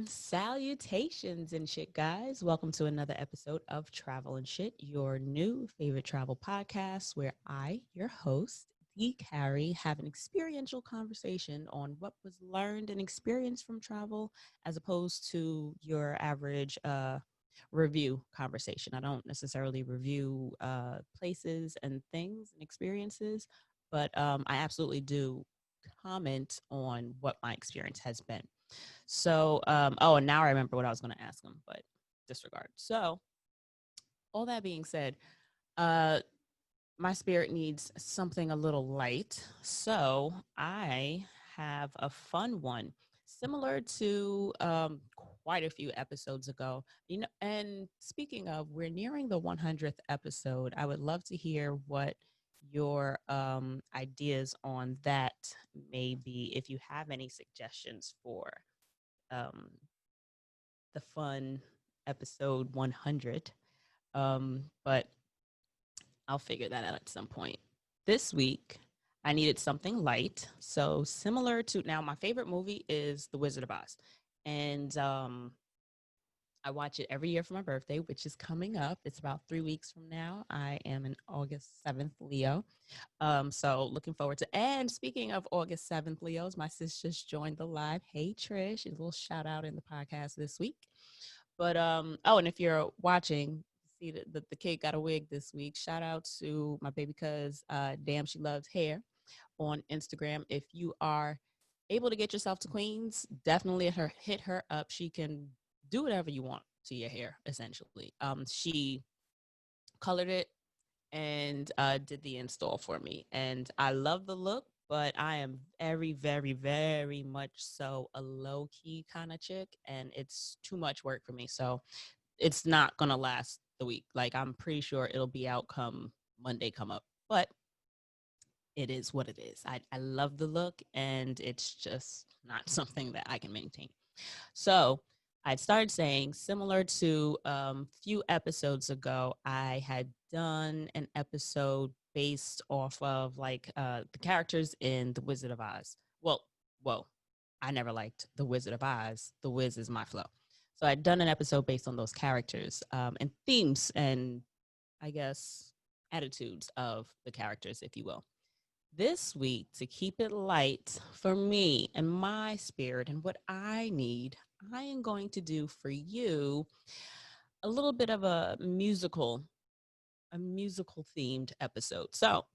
Salutations and shit, guys. Welcome to another episode of Travel and Shit, your new favorite travel podcast where I, your host, D. Carrie, have an experiential conversation on what was learned and experienced from travel as opposed to your average review conversation. I don't necessarily review places and things and experiences, but I absolutely do comment on what my experience has been. So, and now I remember what I was going to ask him, but disregard. So, all that being said, uh, my spirit needs something a little light. So, I have a fun one similar to quite a few episodes ago. And speaking of, we're nearing the 100th episode. I would love to hear what your ideas on that may be if you have any suggestions for um, the fun episode 100. But I'll figure that out at some point. This week, I needed something light. So, similar to now, my favorite movie is The Wizard of Oz. And I watch it every year for my birthday, which is coming up. It's about 3 weeks from now. I am an August 7th Leo. So looking forward to, and speaking of August 7th Leos, my sis just joined the live. Hey Trish, a little shout out in the podcast this week. But and if you're watching, see that the kid got a wig this week. Shout out to my baby cuz damn she loves hair on Instagram. If you are able to get yourself to Queens, definitely hit her up. She can do whatever you want to your hair, essentially. She colored it and did the install for me. And I love the look, but I am very, very, very much so a low key kind of chick, and it's too much work for me. So it's not gonna last the week. Like I'm pretty sure it'll be out come Monday come up, but it is what it is. I love the look, and it's just not something that I can maintain. So I started saying, similar to a few episodes ago, I had done an episode based off of like the characters in The Wizard of Oz. Well, whoa, I never liked The Wizard of Oz. The Wiz is my flow. So I'd done an episode based on those characters and themes and I guess attitudes of the characters, if you will. This week, to keep it light for me and my spirit and what I need, I am going to do for you a little bit of a musical themed episode. So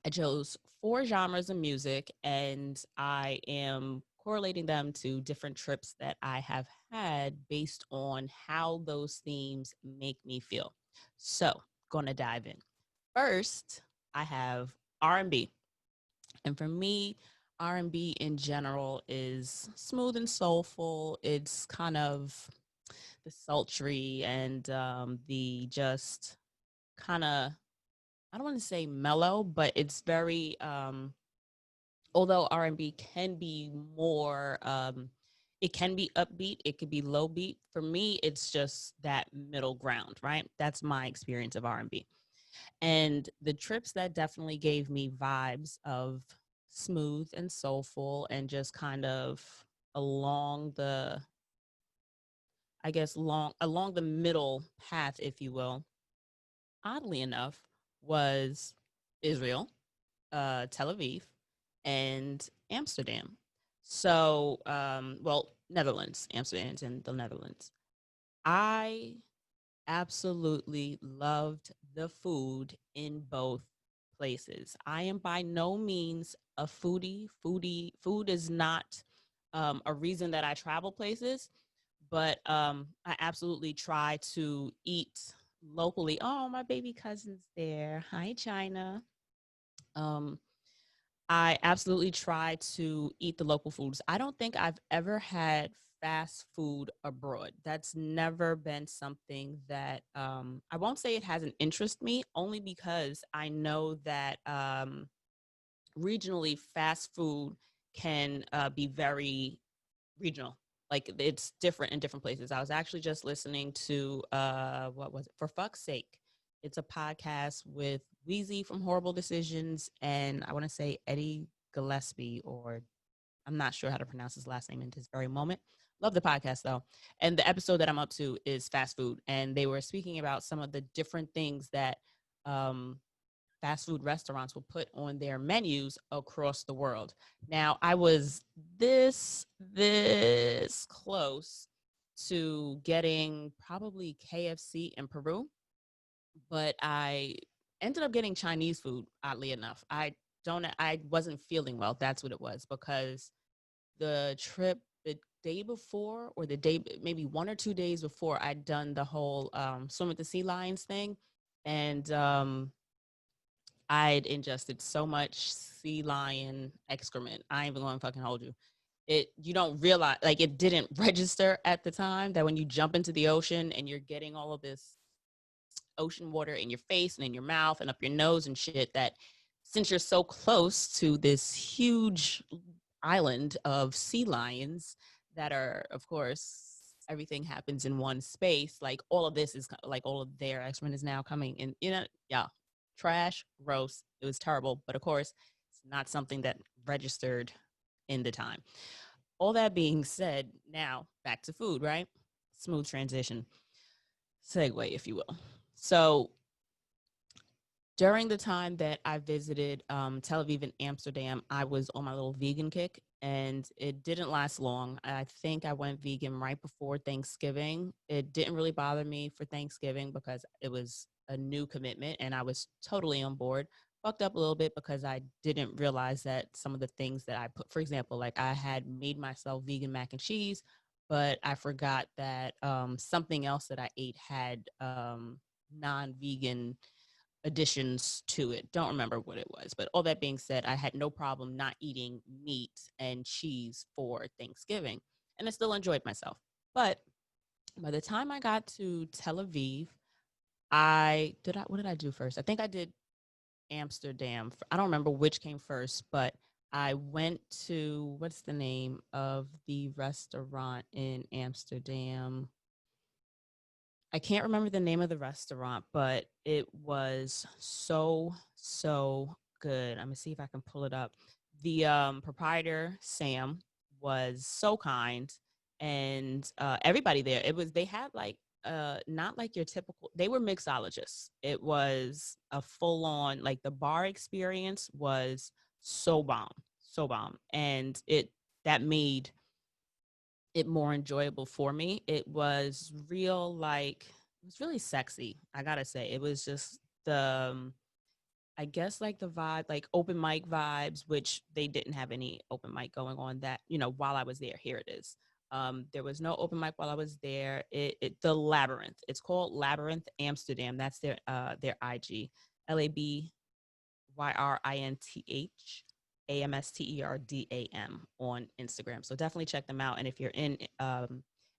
I chose four genres of music and I am correlating them to different trips that I have had based on how those themes make me feel. So, gonna dive in. First, I have R&B. And for me, R&B in general is smooth and soulful. It's kind of the sultry and the just kind of, I don't want to say mellow, but it's very although R&B can be more it can be upbeat, it could be low beat. For me, it's just that middle ground, right? That's my experience of R&B. And the trips that definitely gave me vibes of smooth and soulful and just kind of along the, I guess, along the middle path, if you will, oddly enough, was Israel, Tel Aviv, and Amsterdam. So, Netherlands, Amsterdam's in the Netherlands. I absolutely loved the food in both places. I am by no means a foodie. Food is not a reason that I travel places, but I absolutely try to eat locally. Oh, my baby cousin's there. Hi, China. Um, I absolutely try to eat the local foods. I don't think I've ever had fast food abroad. That's never been something that I won't say it hasn't interested me, only because I know that regionally fast food can be very regional. Like it's different in different places. I was actually just listening to what was it? For fuck's sake. It's a podcast with Wheezy from Horrible Decisions and I want to say Eddie Gillespie, or I'm not sure how to pronounce his last name in this very moment, Love the podcast though. And the episode that I'm up to is fast food. And they were speaking about some of the different things that um, fast food restaurants will put on their menus across the world. Now, I was this close to getting probably KFC in Peru, but I ended up getting Chinese food, oddly enough. I wasn't feeling well. That's what it was, because the trip the day before, or the day, maybe 1 or 2 days before, I'd done the whole swim with the sea lions thing. And I'd ingested so much sea lion excrement. I ain't even gonna fucking hold you. You don't realize, like, it didn't register at the time that when you jump into the ocean and you're getting all of this ocean water in your face and in your mouth and up your nose and shit, that since you're so close to this huge island of sea lions that are, of course, everything happens in one space, like all of this is like all of their excrement is now coming in, yeah, trash, gross. It was terrible, but of course it's not something that registered in the time. All that being said, now back to food, right? Smooth transition, segue, if you will. So during the time that I visited Tel Aviv and Amsterdam, I was on my little vegan kick, and it didn't last long. I think I went vegan right before Thanksgiving. It didn't really bother me for Thanksgiving because it was a new commitment and I was totally on board. Fucked up a little bit because I didn't realize that some of the things that I put, for example, like I had made myself vegan mac and cheese, but I forgot that something else that I ate had non-vegan additions to it. Don't remember what it was. But all that being said, I had no problem not eating meat and cheese for Thanksgiving. And I still enjoyed myself. But by the time I got to Tel Aviv, what did I do first? I think I did Amsterdam. I don't remember which came first, but I went to, what's the name of the restaurant in Amsterdam? I can't remember the name of the restaurant, but it was so good. I'm gonna see if I can pull it up. The proprietor, Sam, was so kind, and everybody there. They had like not like your typical. They were mixologists. It was a full on, like, the bar experience was so bomb, and that made it more enjoyable for me. It was it was really sexy. I gotta say, it was just I guess, like, the vibe, like open mic vibes, which they didn't have any open mic going on that, while I was there. Here it is. There was no open mic while I was there. The Labyrinth. It's called Labyrinth Amsterdam. That's their IG. LABYRINTH on Instagram. So definitely check them out. And if you're in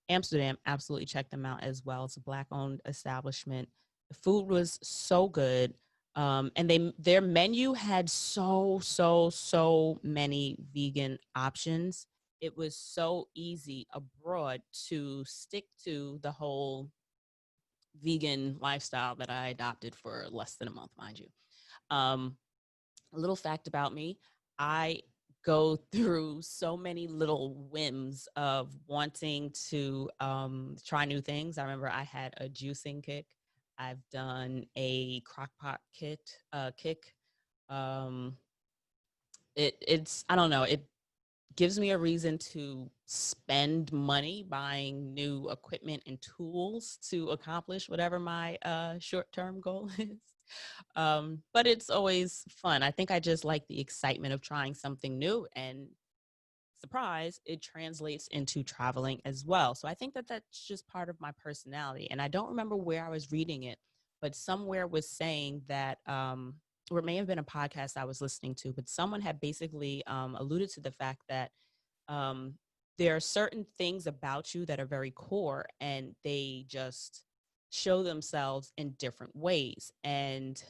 Amsterdam, absolutely check them out as well. It's a Black-owned establishment. The food was so good. And their menu had so many vegan options. It was so easy abroad to stick to the whole vegan lifestyle that I adopted for less than a month, mind you. A little fact about me, I go through so many little whims of wanting to try new things. I remember I had a juicing kick. I've done a crockpot kick. Um, it's I don't know. It gives me a reason to spend money buying new equipment and tools to accomplish whatever my short-term goal is. But it's always fun. I think I just like the excitement of trying something new, and surprise, it translates into traveling as well. So I think that that's just part of my personality. And I don't remember where I was reading it, but somewhere was saying that, or it may have been a podcast I was listening to, but someone had basically alluded to the fact that um, there are certain things about you that are very core, and they just show themselves in different ways. And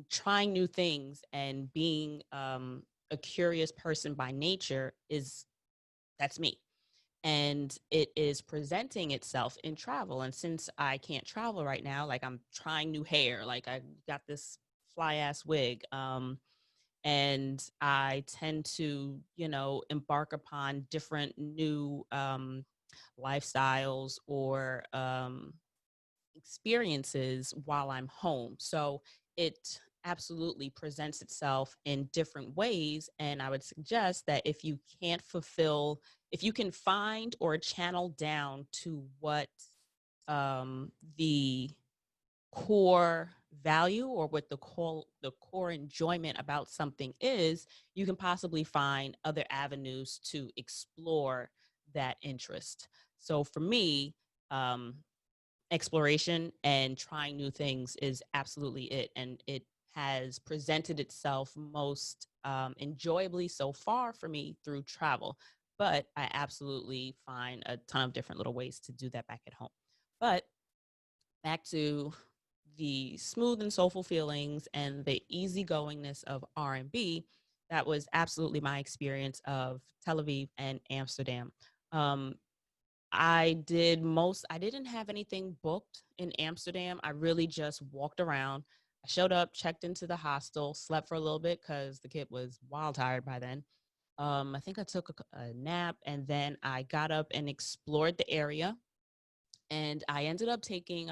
trying new things and being a curious person by nature that's me. And it is presenting itself in travel. And since I can't travel right now, like, I'm trying new hair, like I got this fly ass wig. and I tend to, embark upon different new lifestyles or experiences while I'm home. So it absolutely presents itself in different ways. And I would suggest that if you can find or channel down to what the core value or what the core enjoyment about something is, you can possibly find other avenues to explore that interest. So for me, um, exploration and trying new things is absolutely it. And it has presented itself most enjoyably so far for me through travel. But I absolutely find a ton of different little ways to do that back at home. But back to the smooth and soulful feelings and the easygoingness of R&B, that was absolutely my experience of Tel Aviv and Amsterdam. Um, I didn't have anything booked in Amsterdam. I really just walked around. I showed up, checked into the hostel, slept for a little bit because the kid was wild tired by then. I think I took a nap, and then I got up and explored the area. And I ended up taking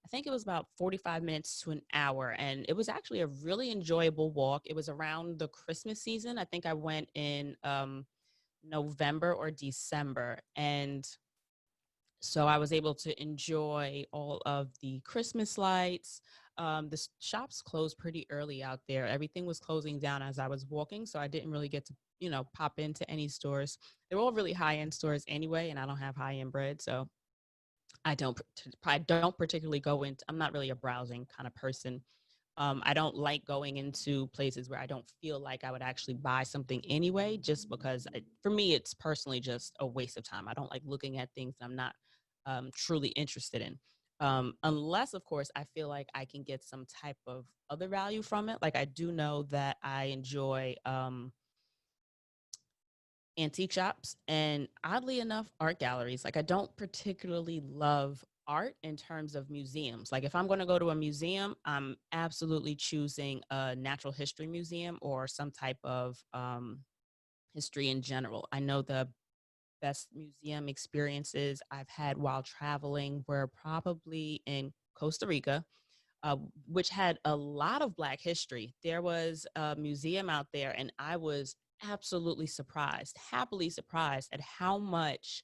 I think it was about 45 minutes to an hour. And it was actually a really enjoyable walk. It was around the Christmas season. I think I went in November or December. And so I was able to enjoy all of the Christmas lights. The shops closed pretty early out there. Everything was closing down as I was walking, so I didn't really get to, pop into any stores. They were all really high end stores anyway, and I don't have high end bread, so I don't particularly go into. I'm not really a browsing kind of person. I don't like going into places where I don't feel like I would actually buy something anyway, just because for me, it's personally just a waste of time. I don't like looking at things I'm not truly interested in. Unless, of course, I feel like I can get some type of other value from it. Like I do know that I enjoy antique shops and oddly enough art galleries. Like I don't particularly love art in terms of museums. Like if I'm going to go to a museum, I'm absolutely choosing a natural history museum or some type of history in general. I know the best museum experiences I've had while traveling were probably in Costa Rica, which had a lot of Black history. There was a museum out there, and I was absolutely surprised, happily surprised at how much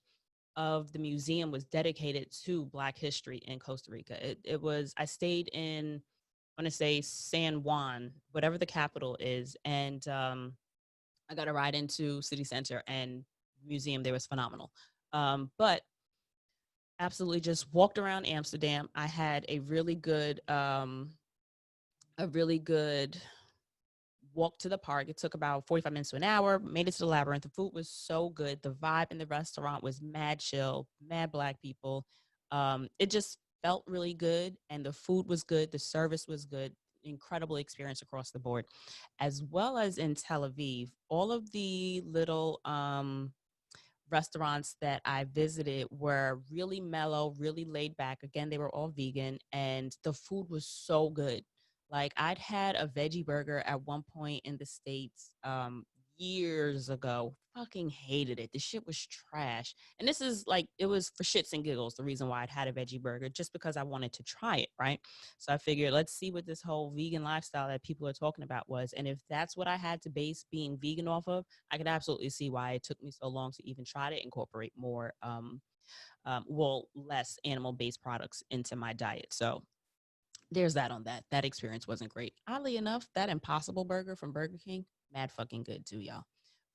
of the museum was dedicated to Black history in Costa Rica. I stayed in, I want to say San Juan, whatever the capital is, and I got a ride into city center, and museum there was phenomenal. But absolutely just walked around Amsterdam. I had a really good walk to the park. It took about 45 minutes to an hour, made it to the labyrinth. The food was so good. The vibe in the restaurant was mad chill, mad Black people. It just felt really good, and the food was good. The service was good. Incredible experience across the board. As well as in Tel Aviv, all of the little restaurants that I visited were really mellow, really laid back. Again, they were all vegan, and the food was so good. Like I'd had a veggie burger at one point in the States years ago. Fucking hated it. The shit was trash. And this is like, it was for shits and giggles, the reason why I'd had a veggie burger, just because I wanted to try it, right? So I figured, let's see what this whole vegan lifestyle that people are talking about was. And if that's what I had to base being vegan off of, I could absolutely see why it took me so long to even try to incorporate more, less animal based products into my diet. So there's that on that. That experience wasn't great. Oddly enough, that Impossible Burger from Burger King, mad fucking good too, y'all.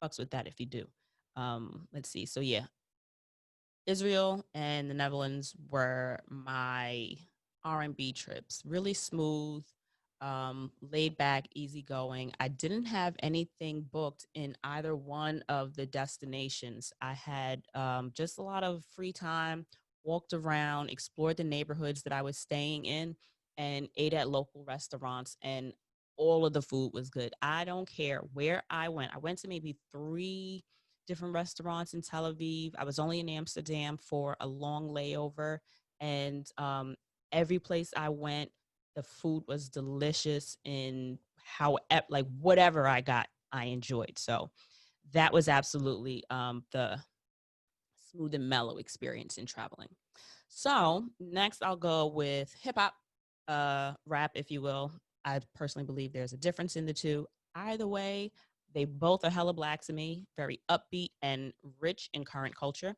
Fucks with that if you do. Let's see. So yeah, Israel and the Netherlands were my R&B trips. Really smooth, laid back, easygoing. I didn't have anything booked in either one of the destinations. I had just a lot of free time, walked around, explored the neighborhoods that I was staying in, and ate at local restaurants. And all of the food was good. I don't care where I went. I went to maybe three different restaurants in Tel Aviv. I was only in Amsterdam for a long layover, and every place I went, the food was delicious in how like whatever I got, I enjoyed. So that was absolutely the smooth and mellow experience in traveling. So next I'll go with hip hop, rap, if you will. I personally believe there's a difference in the two. Either way, they both are hella black to me, very upbeat and rich in current culture.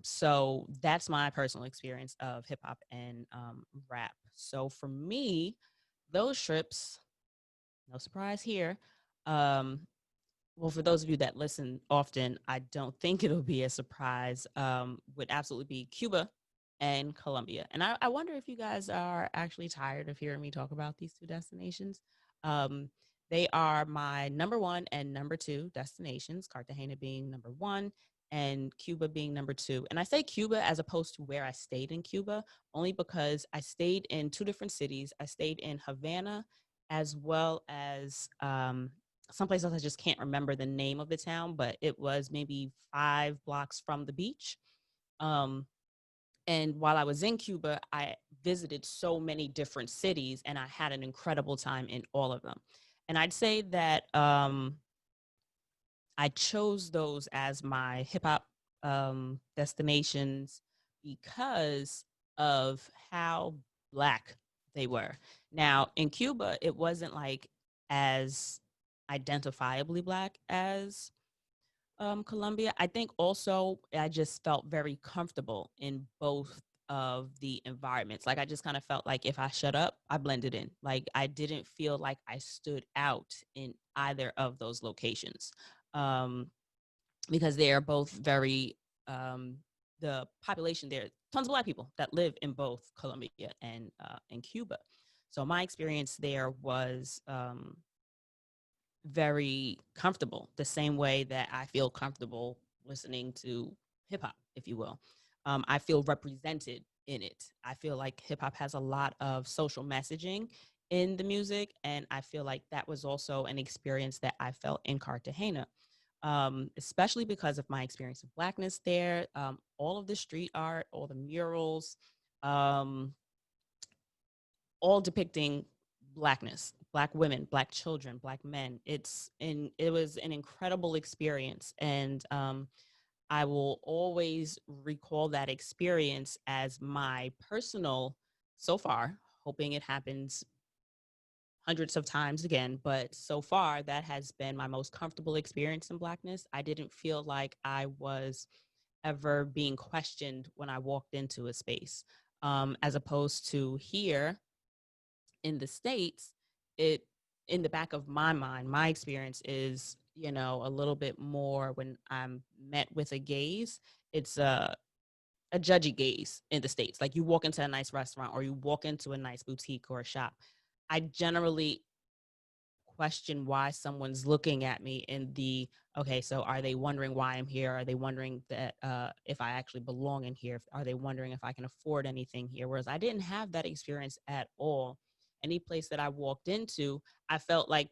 So that's my personal experience of hip hop and rap. So for me, those trips, no surprise here. Um, well, for those of you that listen often, I don't think it'll be a surprise. Would absolutely be Cuba and Colombia. And I wonder if you guys are actually tired of hearing me talk about these two destinations. Um, they are my number one and number two destinations, Cartagena being number one and Cuba being number two. And I say Cuba as opposed to where I stayed in Cuba, only because I stayed in two different cities. I stayed in Havana as well as someplace else. I just can't remember the name of the town, but it was maybe 5 blocks from the beach. Um, and while I was in Cuba, I visited so many different cities and I had an incredible time in all of them. And I'd say that I chose those as my hip hop destinations because of how black they were. Now, in Cuba, it wasn't like as identifiably black as Colombia. I think also I just felt very comfortable in both of the environments. Like I just kind of felt like if I shut up, I blended in. Like I didn't feel like I stood out in either of those locations. Um, because they are both very the population there, tons of black people that live in both Colombia and Cuba. So my experience there was very comfortable, the same way that I feel comfortable listening to hip hop, if you will. I feel represented in it. I feel like hip hop has a lot of social messaging in the music, and I feel like that was also an experience that I felt in Cartagena, especially because of my experience of blackness there. All of the street art, all the murals, um, all depicting blackness, black women, black children, black men. It was an incredible experience, and I will always recall that experience as my personal, so far, hoping it happens hundreds of times again, but so far that has been my most comfortable experience in blackness. I didn't feel like I was ever being questioned when I walked into a space, as opposed to here in the States. It In the back of my mind, my experience is, a little bit more when I'm met with a gaze. It's a judgy gaze in the States. Like you walk into a nice restaurant or you walk into a nice boutique or a shop. I generally question why someone's looking at me in the, okay, so are they wondering why I'm here? Are they wondering that if I actually belong in here? Are they wondering if I can afford anything here? Whereas I didn't have that experience at all. Any place that I walked into, I felt like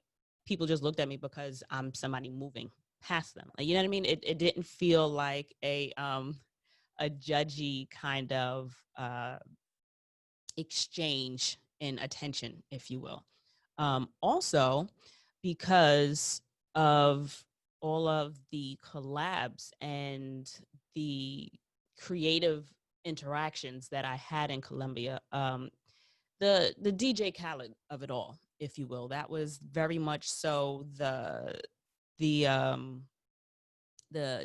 people just looked at me because I'm somebody moving past them. Like, you know what I mean? It didn't feel like a judgy kind of exchange in attention, if you will. Also, because of all of the collabs and the creative interactions that I had in Colombia, the DJ Khaled of it all, if you will, that was very much so the the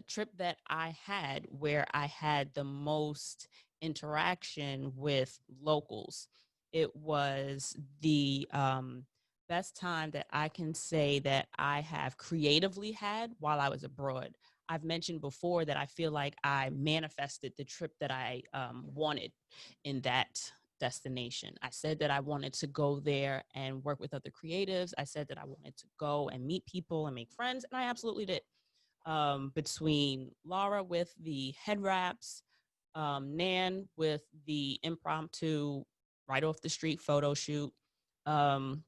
trip that I had where I had the most interaction with locals. It was the best time that I can say that I have creatively had while I was abroad. I've mentioned before that I feel like I manifested the trip that I wanted in that destination. I said that I wanted to go there and work with other creatives. I said that I wanted to go and meet people and make friends, and I absolutely did. Between Laura with the head wraps, Nan with the impromptu right off the street photo shoot, um,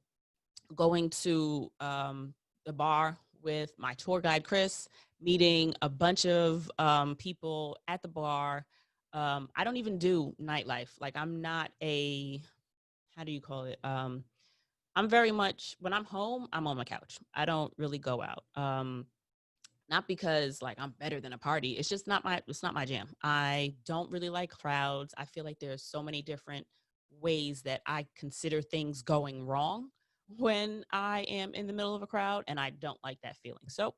going to the bar with my tour guide, Chris, meeting a bunch of people at the bar. I don't even do nightlife. Like I'm not a, how do you call it? I'm very much, when I'm home, I'm on my couch. I don't really go out. Not because like I'm better than a party. It's not my jam. I don't really like crowds. I feel like there's so many different ways that I consider things going wrong when I am in the middle of a crowd, and I don't like that feeling. So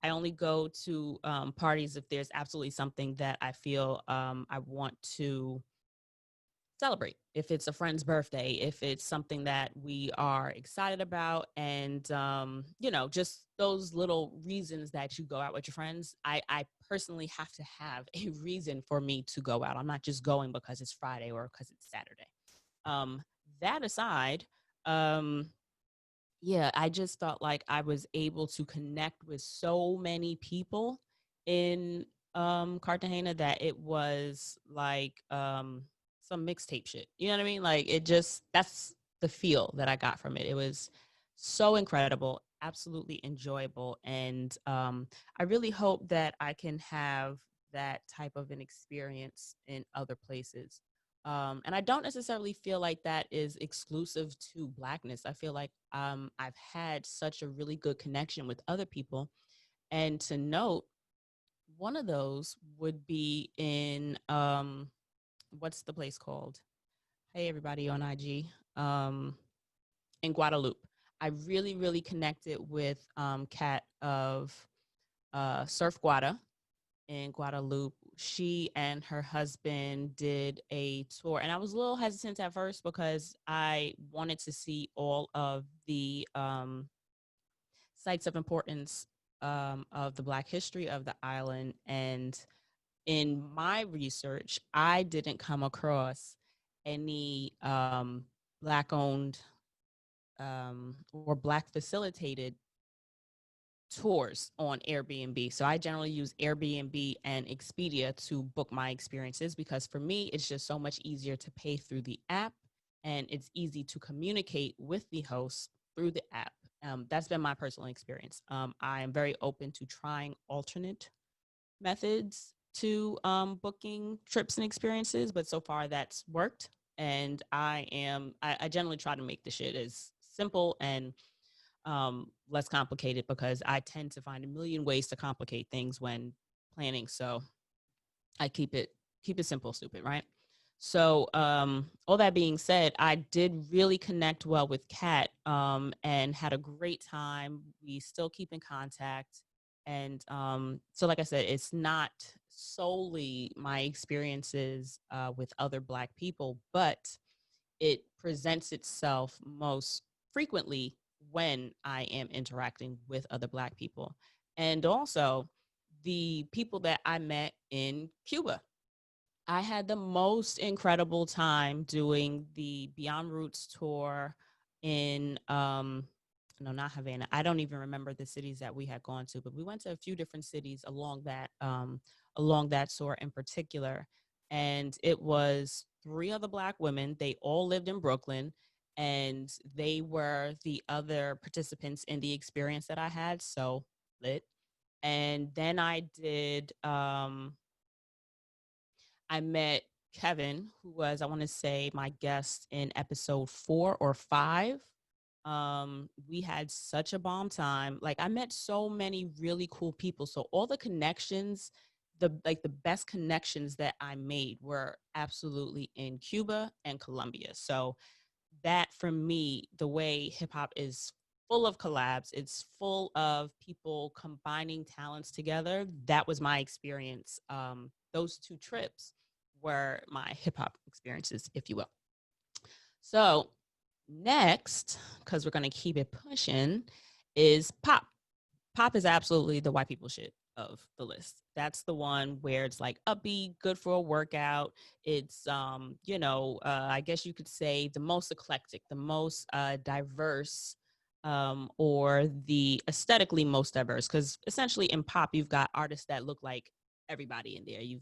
I only go to parties if there's absolutely something that I feel I want to celebrate. If it's a friend's birthday, if it's something that we are excited about, and just those little reasons that you go out with your friends. I personally have to have a reason for me to go out. I'm not just going because it's Friday or because it's Saturday. Um, that aside, um, yeah, I just felt like I was able to connect with so many people in Cartagena that it was like some mixtape shit. You know what I mean? Like it just, that's the feel that I got from it. It was so incredible, absolutely enjoyable, and I really hope that I can have that type of an experience in other places. And I don't necessarily feel like that is exclusive to Blackness. I feel like I've had such a really good connection with other people. And to note, one of those would be in what's the place called? Hey, everybody on IG, in Guadalupe. I really, really connected with Kat of Surf Guada in Guadalupe. She and her husband did a tour, and I was a little hesitant at first because I wanted to see all of the sites of importance of the Black history of the island. And in my research, I didn't come across any Black owned or Black facilitated tours on Airbnb. So I generally use Airbnb and Expedia to book my experiences because for me, it's just so much easier to pay through the app, and it's easy to communicate with the host through the app. That's been my personal experience. I am very open to trying alternate methods to booking trips and experiences, but so far that's worked. And I generally try to make the shit as simple and less complicated because I tend to find a million ways to complicate things when planning. So I keep it simple, stupid, right? So all that being said, I did really connect well with Kat and had a great time. We still keep in contact. And so, like I said, it's not solely my experiences with other Black people, but it presents itself most frequently when I am interacting with other Black people. And also the people that I met in Cuba. I had the most incredible time doing the Beyond Roots tour in no, not Havana. I don't even remember the cities that we had gone to, but we went to a few different cities along that tour in particular. And it was three other Black women. They all lived in Brooklyn, and they were the other participants in the experience that I had. So lit. And then I met Kevin, who was, I want to say, my guest in episode 4 or 5. We had such a bomb time. Like I met so many really cool people. So all the connections, the best connections that I made were absolutely in Cuba and Colombia. So that for me, the way hip hop is full of collabs, it's full of people combining talents together. That was my experience. Those two trips were my hip hop experiences, if you will. So next, because we're going to keep it pushing, is pop. Pop is absolutely the white people shit of the list. That's the one where it's like upbeat, good for a workout. It's I guess you could say the most eclectic, the most diverse, or the aesthetically most diverse. Because essentially in pop, you've got artists that look like everybody in there. You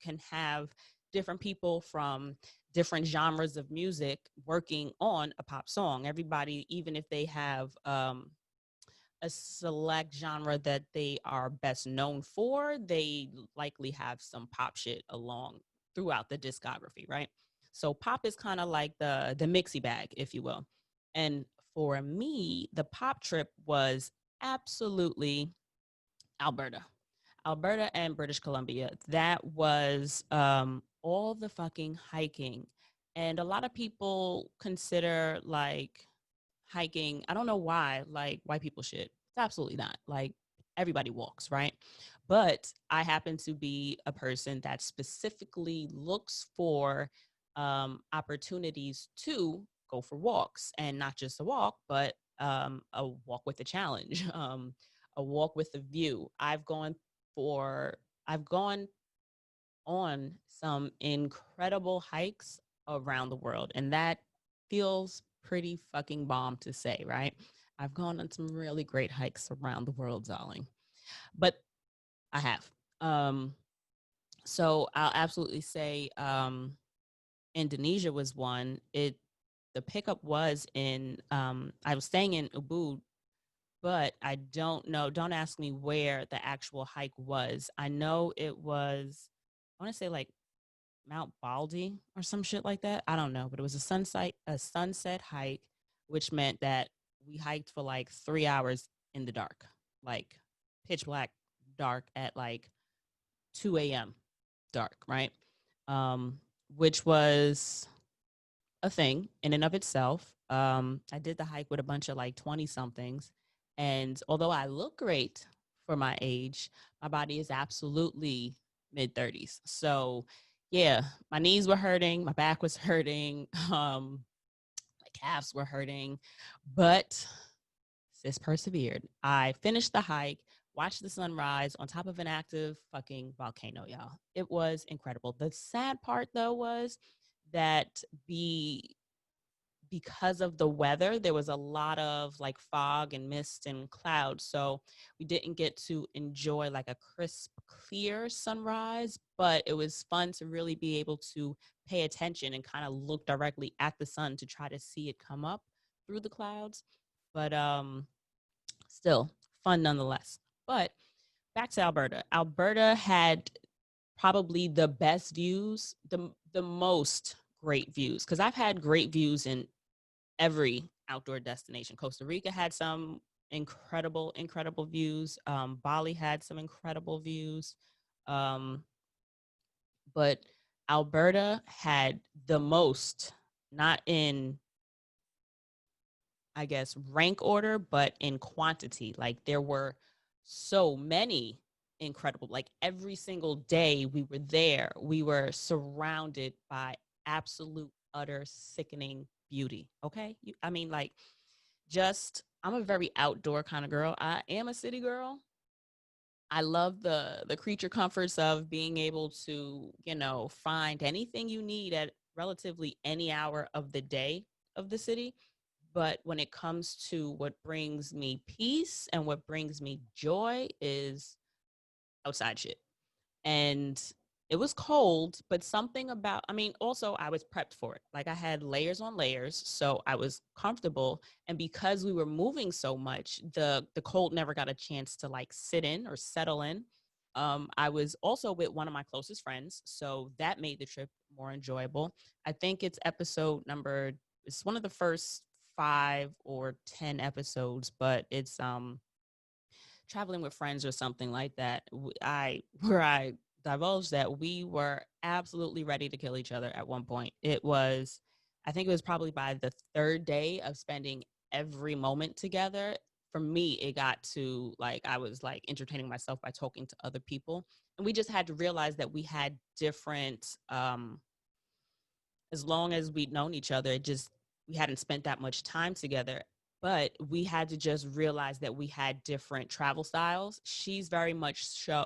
can have different people from different genres of music working on a pop song. Everybody, even if they have a select genre that they are best known for, they likely have some pop shit along throughout the discography, right? So pop is kind of like the mixy bag, if you will. And for me, the pop trip was absolutely Alberta. Alberta and British Columbia. That was all the fucking hiking. And a lot of people consider like hiking, I don't know why, like white people shit. It's absolutely not. Like everybody walks, right? But I happen to be a person that specifically looks for opportunities to go for walks, and not just a walk, but a walk with a challenge, a walk with a view. For, I've gone on some incredible hikes around the world, and that feels pretty fucking bomb to say, right? I've gone on some really great hikes around the world, darling. But I have. Um, so I'll absolutely say Indonesia was one. The pickup was in I was staying in Ubud, but I don't know. Don't ask me where the actual hike was. I know it was, I want to say like Mount Baldy or some shit like that. I don't know, but it was a sunset hike, which meant that we hiked for like 3 hours in the dark, like pitch black dark at like 2 a.m. dark, right? Um, which was a thing in and of itself. I did the hike with a bunch of like 20 somethings. And although I look great for my age, my body is absolutely mid 30s. So, yeah, my knees were hurting, my back was hurting, my calves were hurting, but sis persevered. I finished the hike, watched the sunrise on top of an active fucking volcano, y'all. It was incredible. The sad part, though, was that because of the weather, there was a lot of like fog and mist and clouds. So we didn't get to enjoy like a crisp, clear sunrise, but it was fun to really be able to pay attention and kind of look directly at the sun to try to see it come up through the clouds. But still fun nonetheless. But back to Alberta. Alberta had probably the best views, the most great views, because I've had great views in every outdoor destination. Costa Rica had some incredible views. Bali had some incredible views. Um, but Alberta had the most, not in, I guess, rank order, but in quantity. Like there were so many incredible, like every single day we were there, we were surrounded by absolute, utter, sickening beauty. Okay. I mean, like, I'm a very outdoor kind of girl. I am a city girl. I love the creature comforts of being able to, find anything you need at relatively any hour of the day of the city. But when it comes to what brings me peace and what brings me joy is outside shit. And it was cold, but something about, I mean, also I was prepped for it. Like I had layers on layers, so I was comfortable. And because we were moving so much, the cold never got a chance to like sit in or settle in. I was also with one of my closest friends, so that made the trip more enjoyable. I think it's one of the first 5 or 10 episodes, but it's traveling with friends or something like that. Where I divulged that we were absolutely ready to kill each other at one point. I think it was probably by the third day of spending every moment together. For me, it got to like, I was like entertaining myself by talking to other people. And we just had to realize that we had different, as long as we'd known each other, we hadn't spent that much time together. But we had to just realize that we had different travel styles. She's very much so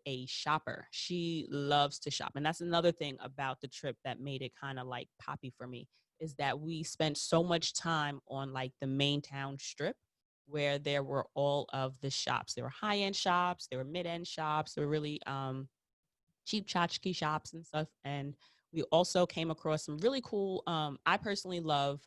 a shopper. She loves to shop, and that's another thing about the trip that made it kind of like poppy for me, is that we spent so much time on like the main town strip, where there were all of the shops. There were high end shops, there were mid end shops, there were really cheap tchotchke shops and stuff. And we also came across some really cool, I personally love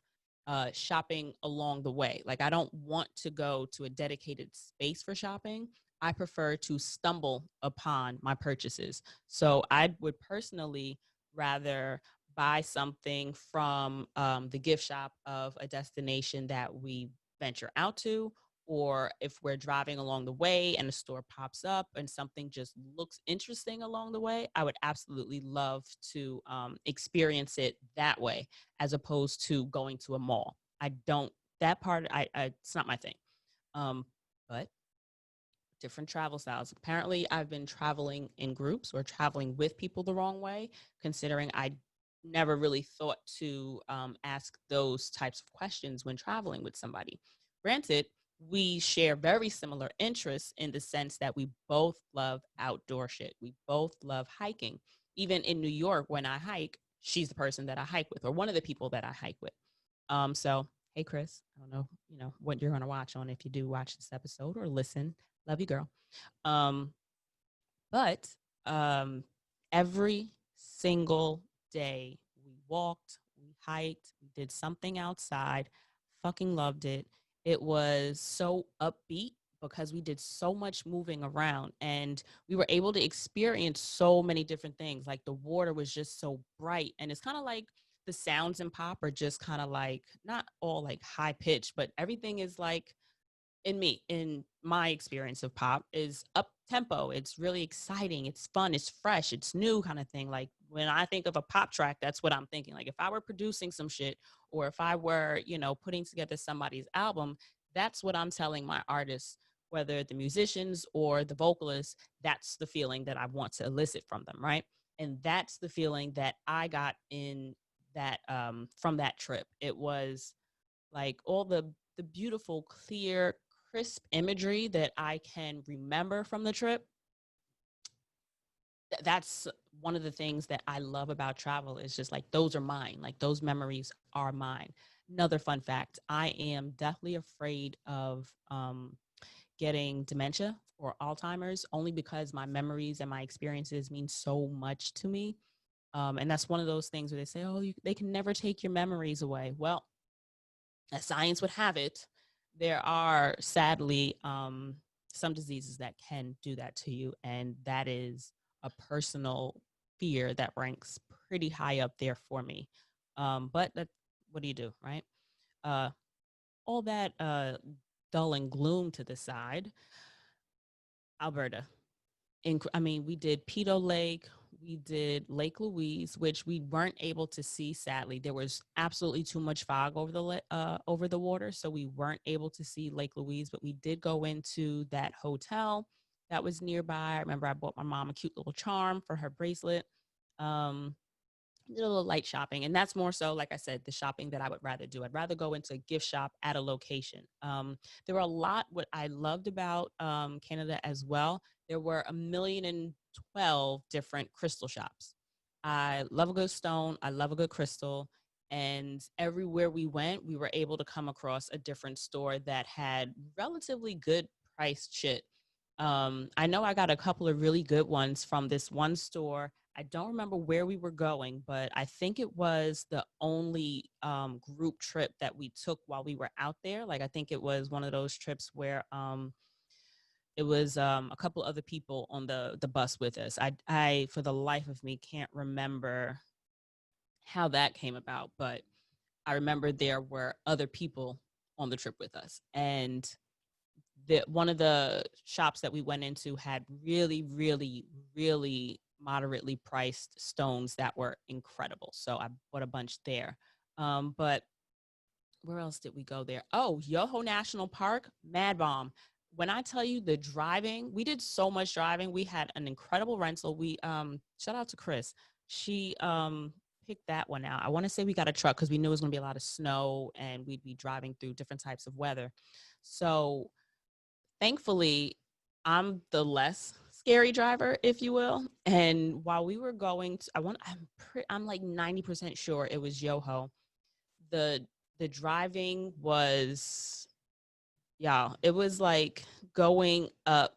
shopping along the way. Like I don't want to go to a dedicated space for shopping. I prefer to stumble upon my purchases. So I would personally rather buy something from the gift shop of a destination that we venture out to, or if we're driving along the way and a store pops up and something just looks interesting along the way, I would absolutely love to experience it that way as opposed to going to a mall. I don't, that part, it's not my thing. But different travel styles. Apparently, I've been traveling in groups or traveling with people the wrong way, considering I never really thought to ask those types of questions when traveling with somebody. Granted, we share very similar interests in the sense that we both love outdoor shit. We both love hiking. Even in New York, when I hike, she's the person that I hike with, or one of the people that I hike with. So, hey, Chris, I don't know, what you're going to watch on if you do watch this episode or listen. Love you, girl. Um, but um, every single day we walked, we hiked, we did something outside, fucking loved it. It was so upbeat because we did so much moving around and we were able to experience so many different things. Like the water was just so bright, and it's kind of like the sounds in pop are just kind of like not all like high pitched, but everything is like in my experience of pop is up tempo. It's really exciting, it's fun, it's fresh, it's new kind of thing. Like when I think of a pop track, that's what I'm thinking. Like if I were producing some shit, or if I were, putting together somebody's album, that's what I'm telling my artists, whether the musicians or the vocalists. That's the feeling that I want to elicit from them, right? And that's the feeling that I got in that from that trip. It was like all the beautiful, clear, crisp imagery that I can remember from the trip. That's one of the things that I love about travel, is just like those are mine. Like those memories are mine. Another fun fact, I am deathly afraid of getting dementia or Alzheimer's, only because my memories and my experiences mean so much to me. And that's one of those things where they say, oh, they can never take your memories away. Well, as science would have it, there are sadly some diseases that can do that to you. And that is a personal fear that ranks pretty high up there for me. But what do you do, right? Uh, all that dull and gloom to the side, Alberta. We did Peto Lake, we did Lake Louise, which we weren't able to see. Sadly, there was absolutely too much fog over the water, so we weren't able to see Lake Louise. But we did go into that hotel that was nearby. I remember I bought my mom a cute little charm for her bracelet. Um, did a little light shopping, and that's more so, like I said, the shopping that I would rather do. I'd rather go into a gift shop at a location. There were a lot. What I loved about Canada as well, there were 1,012 different crystal shops. I love a good stone, I love a good crystal, and everywhere we went, we were able to come across a different store that had relatively good priced shit. I know I got a couple of really good ones from this one store. I don't remember where we were going, but I think it was the only group trip that we took while we were out there. Like I think it was one of those trips where it was a couple other people on the bus with us. I for the life of me can't remember how that came about, but I remember there were other people on the trip with us, and one of the shops that we went into had really, really, really moderately priced stones that were incredible. So I bought a bunch there. But where else did we go there? Oh, Yoho National Park, Mad Bomb. When I tell you the driving, we did so much driving. We had an incredible rental. We shout out to Chris. She picked that one out. I want to say we got a truck because we knew it was going to be a lot of snow and we'd be driving through different types of weather. So thankfully, I'm the less scary driver, if you will. And while we were going to, I'm like 90% sure it was Yoho. The driving was, yeah, it was like going up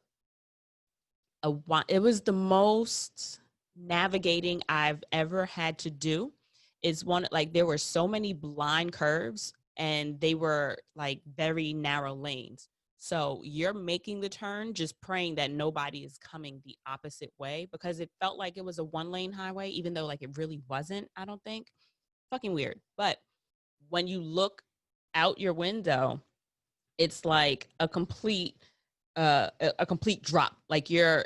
it was the most navigating I've ever had to do. Is one, like there were so many blind curves and they were like very narrow lanes. So you're making the turn, just praying that nobody is coming the opposite way, because it felt like it was a 1 lane highway, even though like it really wasn't, I don't think. Fucking weird. But when you look out your window, it's like a complete drop. Like you're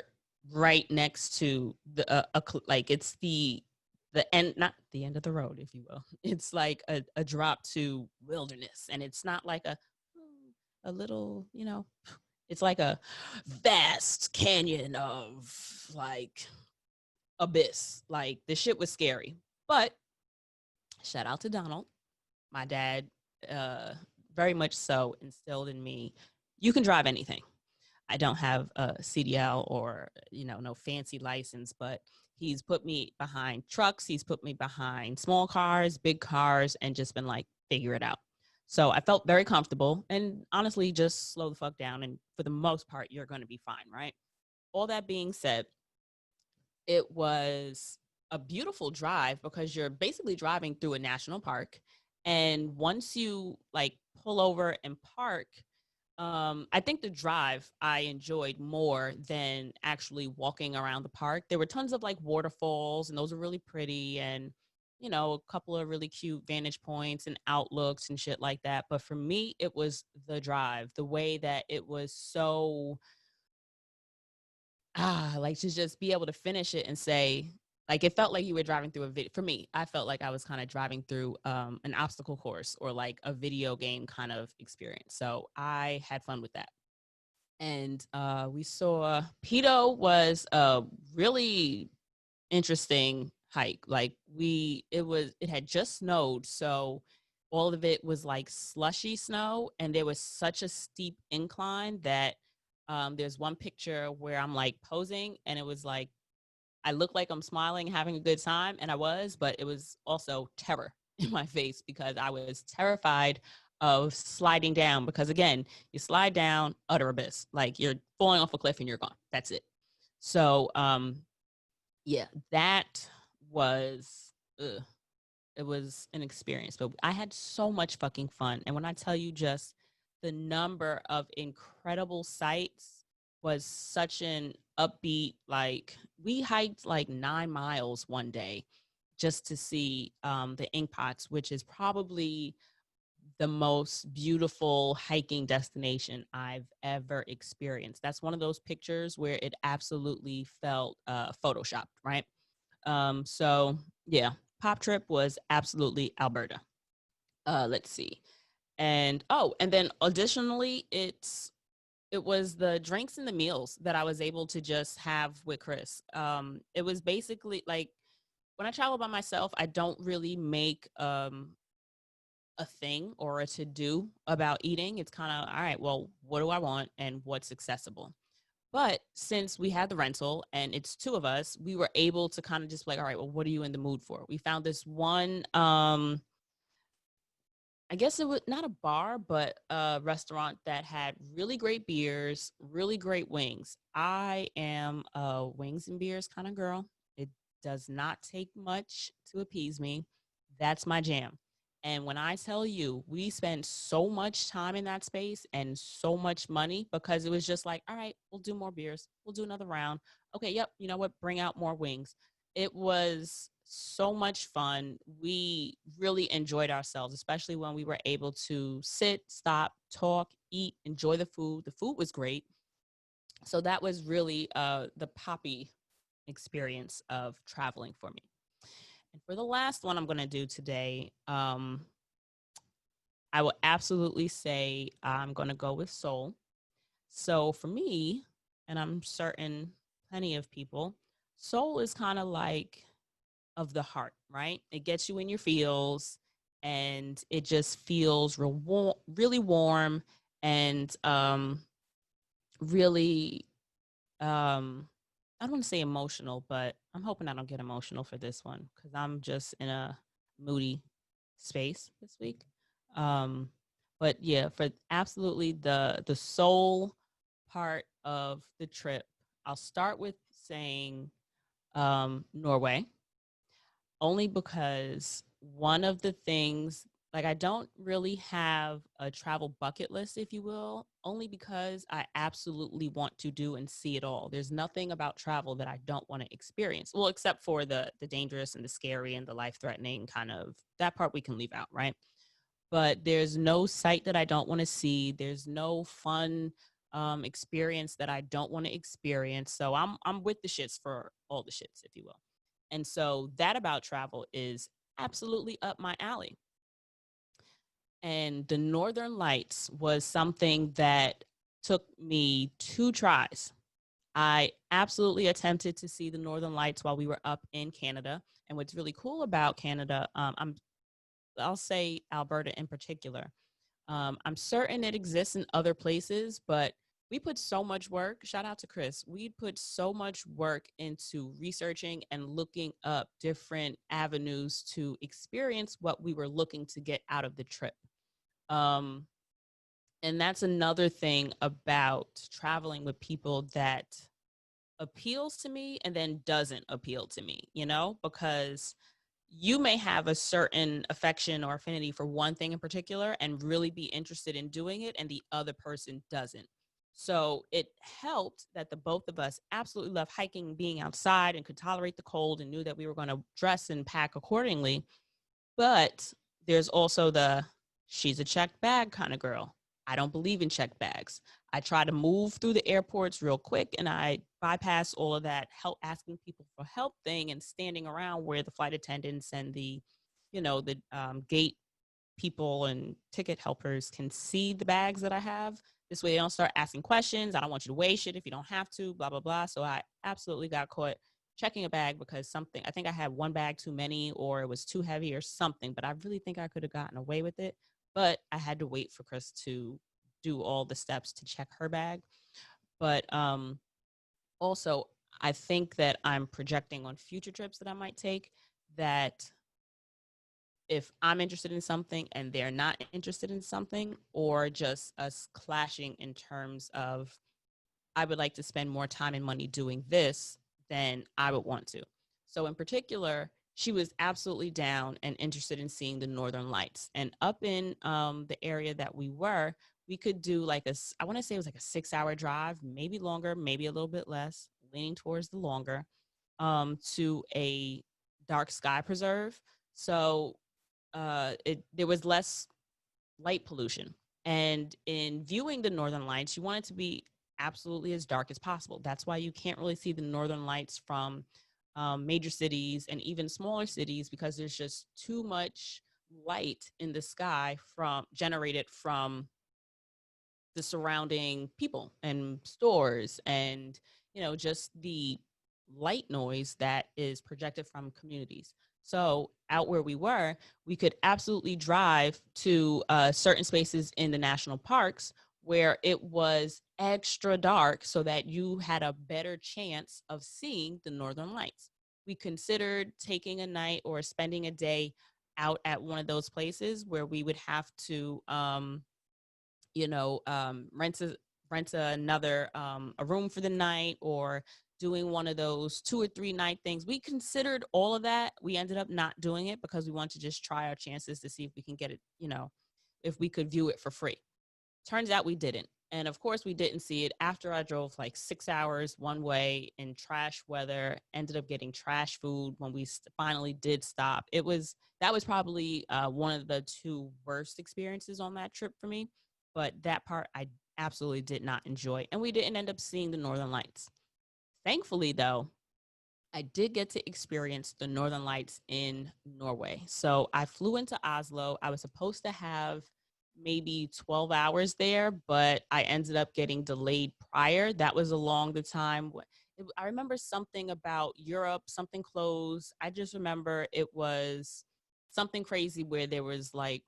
right next to like it's the end, not the end of the road, if you will. It's like a drop to wilderness, and it's not like a little, it's like a vast canyon of like abyss. Like the shit was scary. But shout out to Donald, my dad, uh very much so instilled in me, you can drive anything. I don't have a CDL or, no fancy license, but he's put me behind trucks. He's put me behind small cars, big cars, and just been like, figure it out. So I felt very comfortable, and honestly, just slow the fuck down. And for the most part, you're going to be fine, right? All that being said, it was a beautiful drive because you're basically driving through a national park. And once you like pull over and park, I think the drive I enjoyed more than actually walking around the park. There were tons of like waterfalls, and those are really pretty, and a couple of really cute vantage points and outlooks and shit like that. But for me, it was the drive, the way that it was so like to just be able to finish it and say, like, it felt like you were driving through a video. For me, I felt like I was kind of driving through an obstacle course or like a video game kind of experience. So I had fun with that. And we saw Pito was a really interesting hike. Like it had just snowed, so all of it was like slushy snow, and there was such a steep incline that there's one picture where I'm like posing, and it was like I look like I'm smiling, having a good time, and I was, but it was also terror in my face because I was terrified of sliding down, because again, you slide down, utter abyss. Like you're falling off a cliff and you're gone. That's it. So yeah, that was it was an experience, but I had so much fucking fun. And when I tell you, just the number of incredible sights was such an upbeat, like we hiked like 9 miles one day just to see the ink pots, which is probably the most beautiful hiking destination I've ever experienced. That's one of those pictures where it absolutely felt photoshopped, right? So yeah, Pop Trip was absolutely Alberta. Let's see. And and then additionally, it was the drinks and the meals that I was able to just have with Chris. It was basically like when I travel by myself, I don't really make a thing or a to do about eating. It's kind of all right, well, what do I want and what's accessible? But since we had the rental and it's two of us, we were able to kind of just like, all right, well, what are you in the mood for? We found this one, I guess it was not a bar, but a restaurant that had really great beers, really great wings. I am a wings and beers kind of girl. It does not take much to appease me. That's my jam. And when I tell you, we spent so much time in that space and so much money because it was just like, all right, we'll do more beers. We'll do another round. Okay, yep, you know what? Bring out more wings. It was so much fun. We really enjoyed ourselves, especially when we were able to sit, stop, talk, eat, enjoy the food. The food was great. So that was really the poppy experience of traveling for me. And for the last one I'm going to do today, I will absolutely say I'm going to go with Seoul. So for me, and I'm certain plenty of people, Seoul is kind of like of the heart, right? It gets you in your feels, and it just feels really warm, and really I don't want to say emotional, but I'm hoping I don't get emotional for this one because I'm just in a moody space this week. Um, but yeah, for absolutely the soul part of the trip, I'll start with saying Norway, only because one of the things Like, I don't really have a travel bucket list, if you will, only because I absolutely want to do and see it all. There's nothing about travel that I don't want to experience. Well, except for the dangerous and the scary and the life-threatening kind of that part we can leave out, right? But there's no sight that I don't want to see. There's no fun experience that I don't want to experience. So I'm with the shits for all the shits, if you will. And so that about travel is absolutely up my alley. And the Northern Lights was something that took me 2 tries. I absolutely attempted to see the Northern Lights while we were up in Canada. And what's really cool about Canada, I'll say Alberta in particular. I'm certain it exists in other places, but we put so much work. Shout out to Chris. We put so much work into researching and looking up different avenues to experience what we were looking to get out of the trip. Um, and that's another thing about traveling with people that appeals to me and then doesn't appeal to me, because you may have a certain affection or affinity for one thing in particular and really be interested in doing it, and the other person doesn't. So it helped that the both of us absolutely love hiking, being outside, and could tolerate the cold and knew that we were going to dress and pack accordingly. But there's also the she's a checked bag kind of girl. I don't believe in checked bags. I try to move through the airports real quick and I bypass all of that help asking people for help thing and standing around where the flight attendants and the gate people and ticket helpers can see the bags that I have. This way they don't start asking questions. I don't want you to weigh shit if you don't have to, blah, blah, blah. So I absolutely got caught checking a bag because I think I had one bag too many or it was too heavy or something, but I really think I could have gotten away with it. But I had to wait for Chris to do all the steps to check her bag. But also, I think that I'm projecting on future trips that I might take that if I'm interested in something and they're not interested in something, or just us clashing in terms of, I would like to spend more time and money doing this than I would want to. So, in particular, she was absolutely down and interested in seeing the Northern Lights. And up in the area that we could do like I want to say it was like a 6 hour drive, maybe longer, maybe a little bit less, leaning towards the longer, to a dark sky preserve. So there was less light pollution. And in viewing the Northern Lights, you want it to be absolutely as dark as possible. That's why you can't really see the Northern Lights from major cities and even smaller cities, because there's just too much light in the sky from generated from the surrounding people and stores and just the light noise that is projected from communities. So out where we were, we could absolutely drive to certain spaces in the national parks where it was extra dark so that you had a better chance of seeing the Northern Lights. We considered taking a night or spending a day out at one of those places where we would have to rent another a room for the night, or doing one of those 2 or 3 night things. We considered all of that. We ended up not doing it because we wanted to just try our chances to see if we can get it, if we could view it for free. Turns out we didn't. And of course, we didn't see it after I drove like 6 hours one way in trash weather, ended up getting trash food when we finally did stop. That was probably one of the two worst experiences on that trip for me. But that part I absolutely did not enjoy. And we didn't end up seeing the Northern Lights. Thankfully, though, I did get to experience the Northern Lights in Norway. So I flew into Oslo. I was supposed to have maybe 12 hours there, but I ended up getting delayed prior. That was along the time. I remember something about Europe, something closed. I just remember it was something crazy where there was like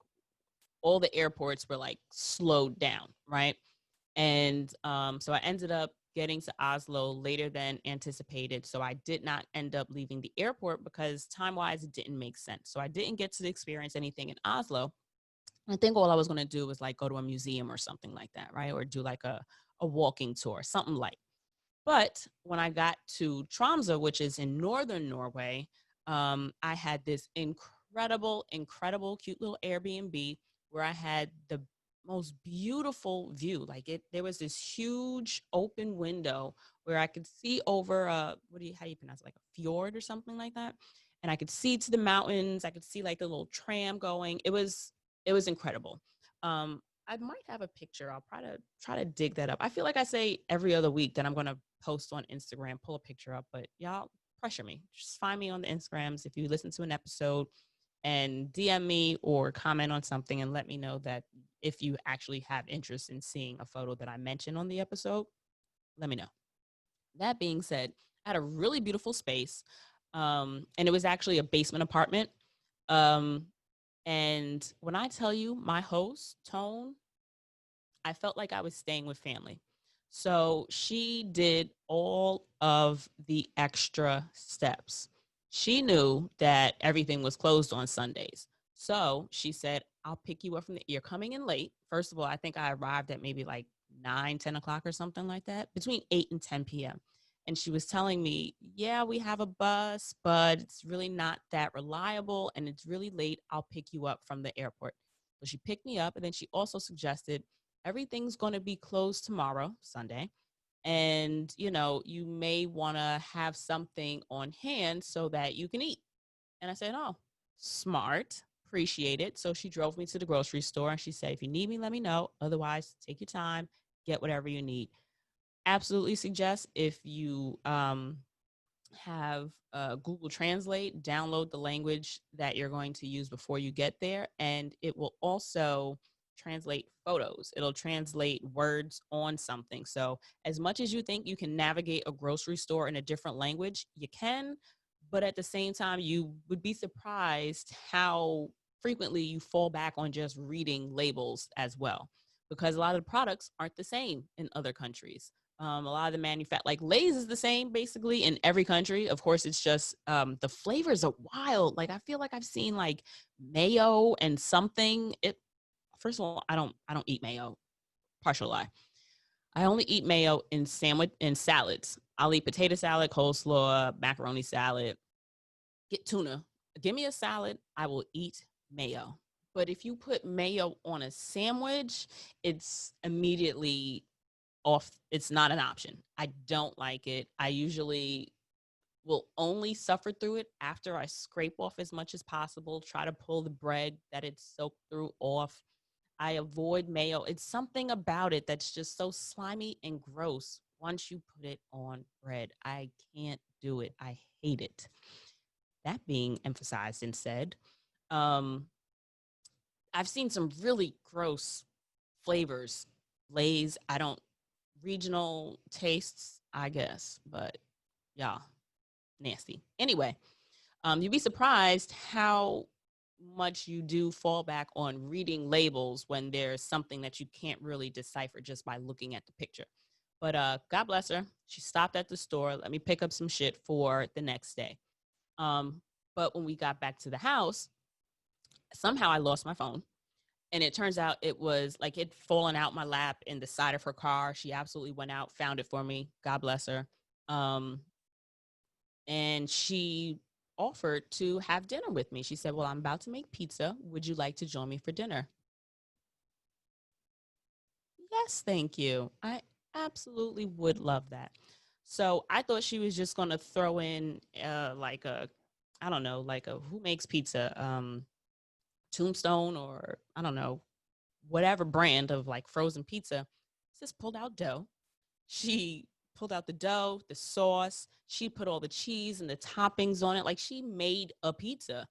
all the airports were like slowed down, right? And so I ended up getting to Oslo later than anticipated. So I did not end up leaving the airport because time-wise, it didn't make sense. So I didn't get to experience anything in Oslo. I think all I was going to do was like go to a museum or something like that, right? Or do like a walking tour, something light. But when I got to Tromsø, which is in northern Norway, I had this incredible, cute little Airbnb where I had the most beautiful view. Like there was this huge open window where I could see over how do you pronounce it? Like a fjord or something like that. And I could see to the mountains. I could see like a little tram going. It was incredible. I might have a picture. I'll try to dig that up. I feel like I say every other week that I'm gonna post on Instagram, pull a picture up, but y'all pressure me. Just find me on the Instagrams if you listen to an episode and DM me or comment on something and let me know that if you actually have interest in seeing a photo that I mentioned on the episode, let me know. That being said, I had a really beautiful space. And it was actually a basement apartment. Um, and when I tell you my host, Tone, I felt like I was staying with family. So she did all of the extra steps. She knew that everything was closed on Sundays. So she said, I'll pick you up you're coming in late. First of all, I think I arrived at maybe like 9, 10 o'clock or something like that, between 8 and 10 p.m. And she was telling me, yeah, we have a bus, but it's really not that reliable and it's really late. I'll pick you up from the airport. So she picked me up. And then she also suggested everything's going to be closed tomorrow, Sunday. And, you may want to have something on hand so that you can eat. And I said, oh, smart. Appreciate it. So she drove me to the grocery store and she said, if you need me, let me know. Otherwise, take your time, get whatever you need. Absolutely suggest if you have Google Translate, download the language that you're going to use before you get there. And it will also translate photos. It'll translate words on something. So as much as you think you can navigate a grocery store in a different language, you can. But at the same time, you would be surprised how frequently you fall back on just reading labels as well, because a lot of the products aren't the same in other countries. A lot of the like Lay's is the same basically in every country. Of course, it's just the flavors are wild. Like I feel like I've seen like mayo and something. It First of all, I don't eat mayo. Partial lie. I only eat mayo in salads. I'll eat potato salad, coleslaw, macaroni salad, get tuna. Give me a salad, I will eat mayo. But if you put mayo on a sandwich, it's immediately off. It's not an option. I don't like it. I usually will only suffer through it after I scrape off as much as possible, try to pull the bread that it's soaked through off. I avoid mayo. It's something about it that's just so slimy and gross once you put it on bread. I can't do it. I hate it. That being emphasized and said, um, I've seen some really gross flavors. Lay's, I don't, regional tastes, I guess, but yeah, nasty. Anyway, you'd be surprised how much you do fall back on reading labels when there's something that you can't really decipher just by looking at the picture. But God bless her. She stopped at the store, let me pick up some shit for the next day. But when we got back to the house, somehow I lost my phone. And it turns out it was like it fallen out my lap in the side of her car. She absolutely went out, found it for me. God bless her. Um, and she offered to have dinner with me. She said, well, I'm about to make pizza. Would you like to join me for dinner? Yes, thank you. I absolutely would love that. So I thought she was just going to throw in like a, I don't know, like a who makes pizza, Tombstone, or I don't know, whatever brand of like frozen pizza. Just pulled out dough. She pulled out the dough, the sauce. She put all the cheese and the toppings on it. Like she made a pizza.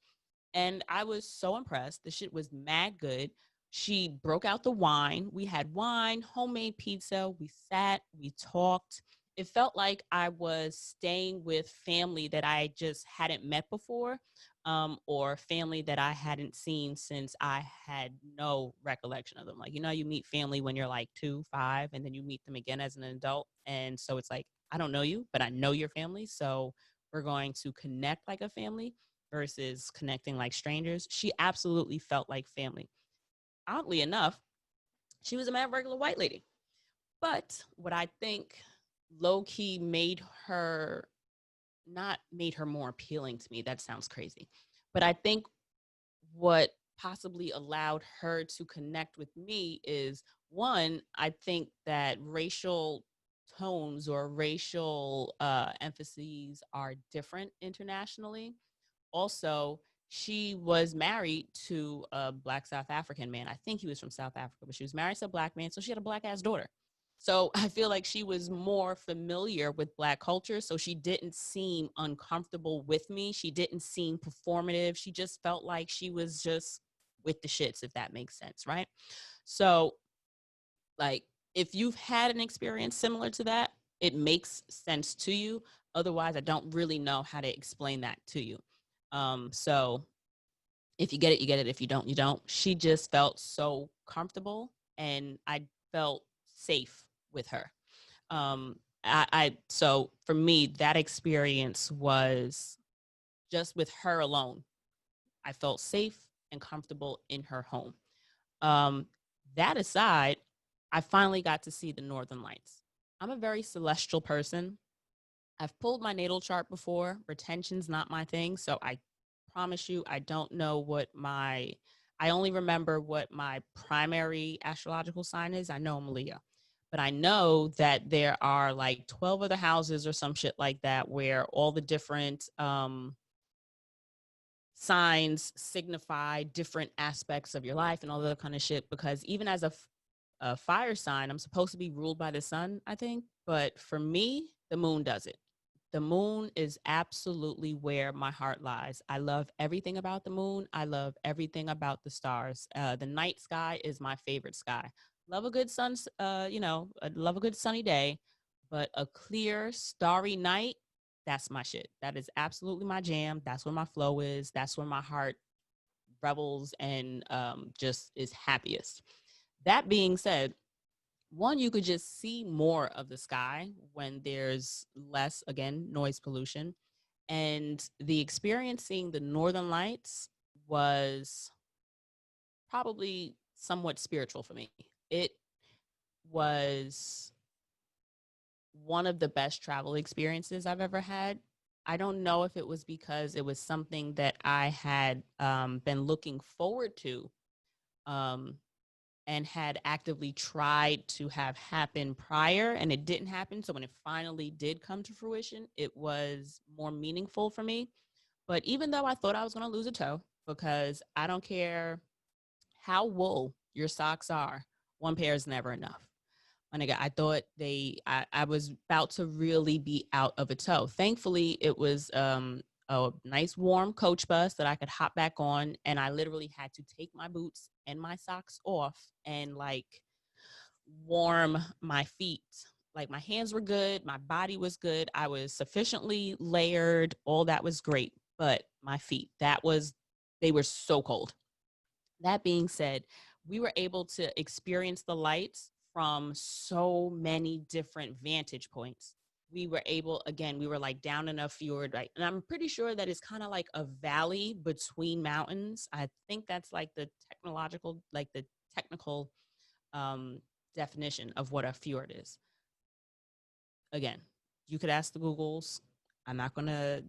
And I was so impressed. The shit was mad good. She broke out the wine. We had wine, homemade pizza. We sat, we talked. It felt like I was staying with family that I just hadn't met before, or family that I hadn't seen since I had no recollection of them. Like, you meet family when you're like 2, 5, and then you meet them again as an adult. And so it's like, I don't know you, but I know your family. So we're going to connect like a family versus connecting like strangers. She absolutely felt like family. Oddly enough, she was a mad regular white lady. But what I think low key made her more appealing to me. That sounds crazy. But I think what possibly allowed her to connect with me is, one, I think that racial tones or racial emphases are different internationally. Also, she was married to a Black South African man. I think he was from South Africa, but she was married to a Black man. So she had a Black ass daughter. So I feel like she was more familiar with Black culture. So she didn't seem uncomfortable with me. She didn't seem performative. She just felt like she was just with the shits, if that makes sense. Right. So, like, if you've had an experience similar to that, it makes sense to you. Otherwise, I don't really know how to explain that to you. So if you get it, you get it. If you don't, you don't. She just felt so comfortable, and I felt safe with her. So for me, that experience was just with her alone. I felt safe and comfortable in her home. Um, that aside, I finally got to see the Northern Lights. I'm a very celestial person. I've pulled my natal chart before. Retention's not my thing. So I promise you, I don't know I only remember what my primary astrological sign is. I know I'm a Leo, but I know that there are like 12 other houses or some shit like that where all the different signs signify different aspects of your life and all that kind of shit. Because even as a fire sign, I'm supposed to be ruled by the sun, I think. But for me, the moon does it. The moon is absolutely where my heart lies. I love everything about the moon. I love everything about the stars. The night sky is my favorite sky. Love a good love a good sunny day, but a clear, starry night, that's my shit. That is absolutely my jam. That's where my flow is. That's where my heart revels and just is happiest. That being said, one, you could just see more of the sky when there's less, again, noise pollution. And the experiencing the Northern Lights was probably somewhat spiritual for me. It was one of the best travel experiences I've ever had. I don't know if it was because it was something that I had been looking forward to um, and had actively tried to have happen prior, and it didn't happen. So when it finally did come to fruition, it was more meaningful for me. But even though I thought I was going to lose a toe, because I don't care how wool your socks are, one pair is never enough. My nigga, I thought I was about to really be out of a toe. Thankfully, it was a nice warm coach bus that I could hop back on. And I literally had to take my boots and my socks off and like warm my feet. Like my hands were good. My body was good. I was sufficiently layered. All that was great. But my feet, they were so cold. That being said, we were able to experience the lights from so many different vantage points. We were able, again, we were like down in a fjord, right? And I'm pretty sure that it's kind of like a valley between mountains. I think that's like the technical um, definition of what a fjord is. Again, you could ask the Googles. I'm not going to,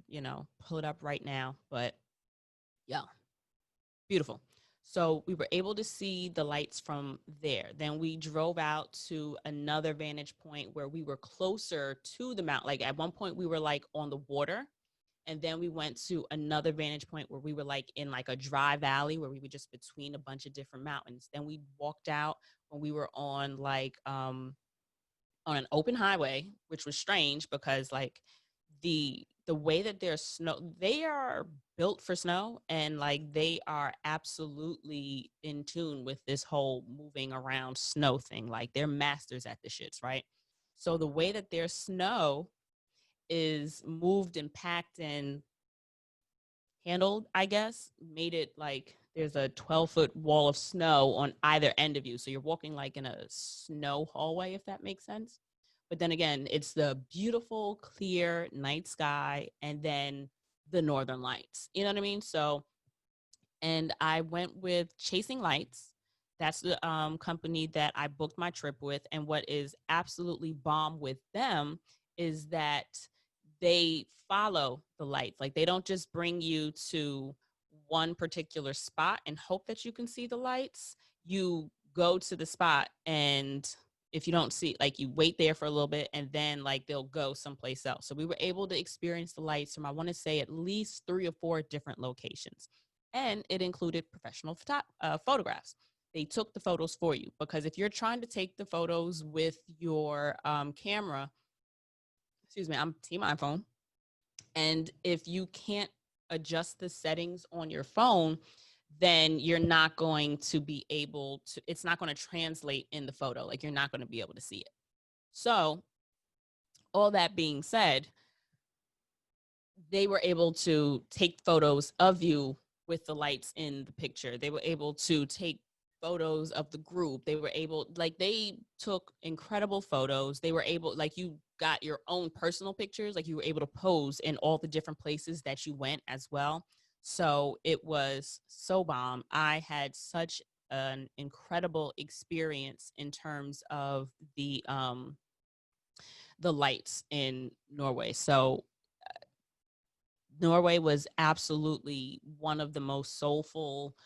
pull it up right now, but yeah, beautiful. So we were able to see the lights from there. Then we drove out to another vantage point where we were closer to the mountain. Like at one point we were like on the water. And then we went to another vantage point where we were like in like a dry valley where we were just between a bunch of different mountains. Then we walked out when we were on like on an open highway, which was strange because like the way that there's snow, they are built for snow, and like they are absolutely in tune with this whole moving around snow thing. Like they're masters at the shits, right? So the way that their snow is moved and packed and handled, I guess, made it like there's a 12-foot wall of snow on either end of you. So you're walking like in a snow hallway, if that makes sense. But then again, it's the beautiful, clear night sky and then the northern lights. You know what I mean? So, and I went with Chasing Lights. That's the company that I booked my trip with. And what is absolutely bomb with them is that they follow the lights. Like they don't just bring you to one particular spot and hope that you can see the lights. You go to the spot, and if you don't see, like, you wait there for a little bit, and then like they'll go someplace else. So we were able to experience the lights from, I want to say, at least 3 or 4 different locations, and it included professional photographs. They took the photos for you, because if you're trying to take the photos with your camera, excuse me, I'm team iPhone, and if you can't adjust the settings on your phone, then you're not going to be able to, it's not going to translate in the photo. Like, you're not going to be able to see it. So, all that being said, they were able to take photos of you with the lights in the picture. They were able to take photos of the group. They were able, like, they took incredible photos. They were able, like, you got your own personal pictures. Like, you were able to pose in all the different places that you went as well. So it was so bomb. I had such an incredible experience in terms of the lights in Norway. So Norway was absolutely one of the most soulful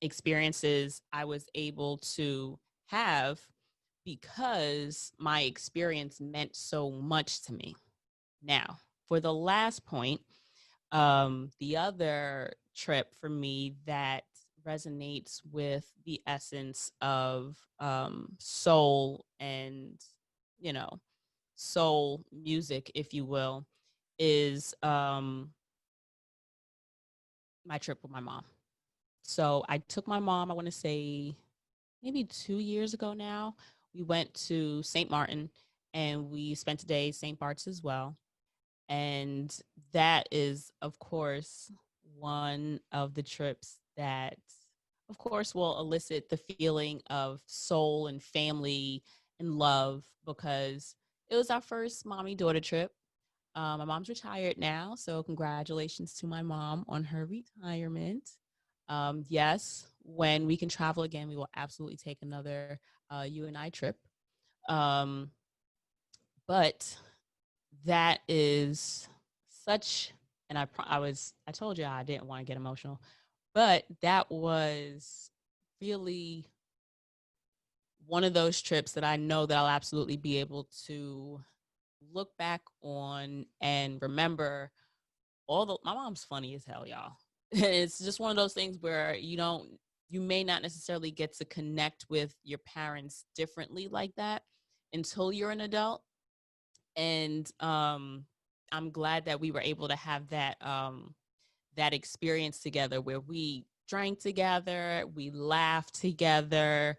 experiences I was able to have, because my experience meant so much to me. Now, for the last point, the other trip for me that resonates with the essence of soul and, you know, soul music, if you will, is my trip with my mom. So I took my mom, I want to say maybe 2 years ago now. We went to St. Martin, and we spent a day St. Bart's as well. And that is, of course, one of the trips that, of course, will elicit the feeling of soul and family and love, because it was our first mommy daughter trip. My mom's retired now, so congratulations to my mom on her retirement. Yes, when we can travel again, we will absolutely take another you and I trip. Um, but that is such, and I told you I didn't want to get emotional, but that was really one of those trips that I know that I'll absolutely be able to look back on and remember. My mom's funny as hell, y'all. It's just one of those things where you may not necessarily get to connect with your parents differently like that until you're an adult. And I'm glad that we were able to have that experience together, where we drank together, we laughed together,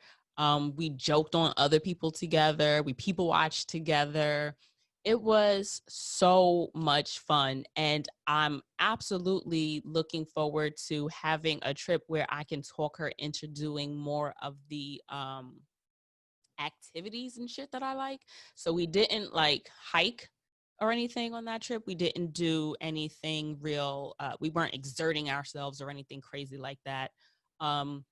we joked on other people together, we people watched together. It was so much fun, and I'm absolutely looking forward to having a trip where I can talk her into doing more of the activities and shit that I like. So we didn't like hike or anything on that trip. We didn't do anything real. We weren't exerting ourselves or anything crazy like that. Um,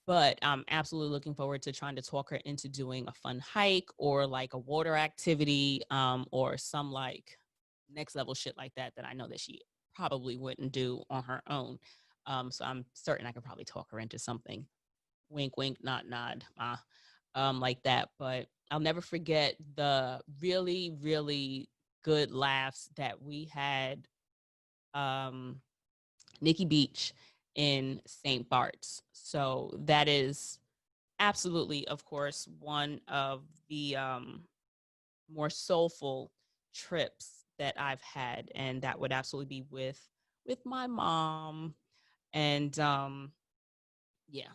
but I'm absolutely looking forward to trying to talk her into doing a fun hike or like a water activity, or some like next level shit like that I know that she probably wouldn't do on her own. So I'm certain I could probably talk her into something. Wink, wink, nod, nod, like that. But I'll never forget the really, really good laughs that we had. Nikki Beach in St. Bart's. So that is absolutely, of course, one of the more soulful trips that I've had, and that would absolutely be with my mom. And yeah,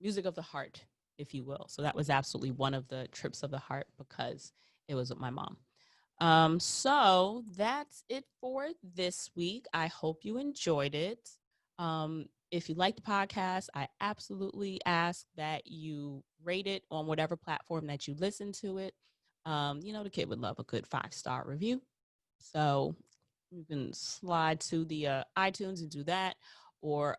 music of the heart, if you will. So that was absolutely one of the trips of the heart, because it was with my mom. So that's it for this week. I hope you enjoyed it. If you like the podcast, I absolutely ask that you rate it on whatever platform that you listen to it. The kid would love a good 5-star review. So you can slide to the iTunes and do that, or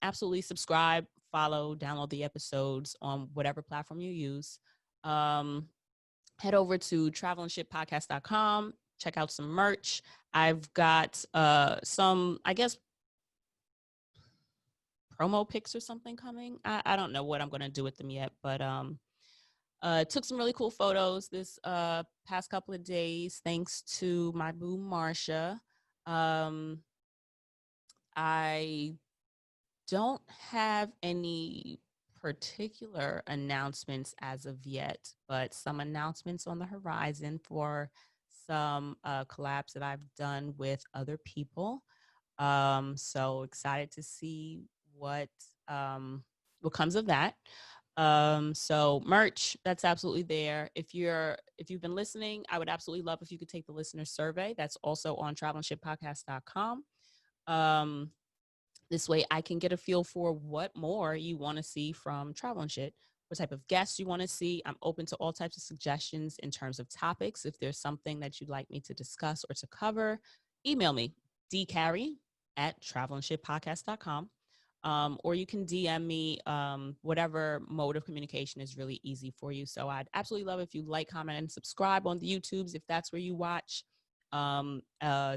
absolutely subscribe, follow, download the episodes on whatever platform you use. Head over to travelandshippodcast.com, check out some merch. I've got some, I guess, promo pics or something coming. I don't know what I'm going to do with them yet, but took some really cool photos this past couple of days thanks to my boo Marsha. I don't have any particular announcements as of yet, but some announcements on the horizon for some collabs that I've done with other people. So excited to see um, what comes of that. So merch, that's absolutely there. If you've been listening, I would absolutely love if you could take the listener survey. That's also on travelandshippodcast.com. This way I can get a feel for what more you want to see from Travel and Shit, what type of guests you want to see. I'm open to all types of suggestions in terms of topics. If there's something that you'd like me to discuss or to cover, email me, dcarry@travelandshippodcast.com. Or you can DM me, whatever mode of communication is really easy for you. So I'd absolutely love if you like, comment, and subscribe on the YouTubes if that's where you watch.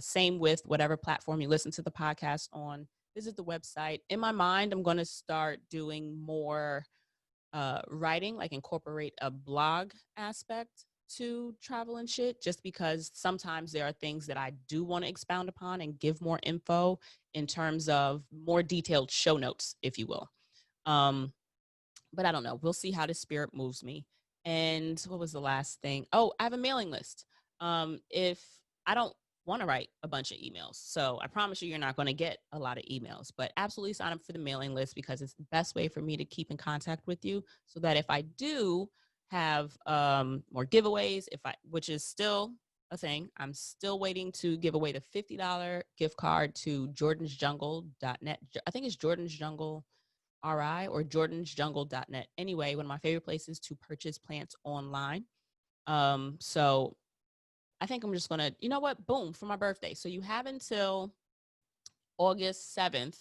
Same with whatever platform you listen to the podcast on. Visit the website. In my mind, I'm going to start doing more writing, like incorporate a blog aspect to Travel and Shit, just because sometimes there are things that I do want to expound upon and give more info in terms of more detailed show notes, if you will. But I don't know. We'll see how the spirit moves me. And what was the last thing? Oh, I have a mailing list. If I don't want to write a bunch of emails, so I promise you're not going to get a lot of emails, but absolutely sign up for the mailing list because it's the best way for me to keep in contact with you so that if I do have more giveaways, which is still a thing, I'm still waiting to give away the $50 gift card to jordansjungle.net. I think it's Jordan's Jungle RI or jordansjungle.net. Anyway, one of my favorite places to purchase plants online. So I think I'm just going to, you know what? Boom, for my birthday. So you have until August 7th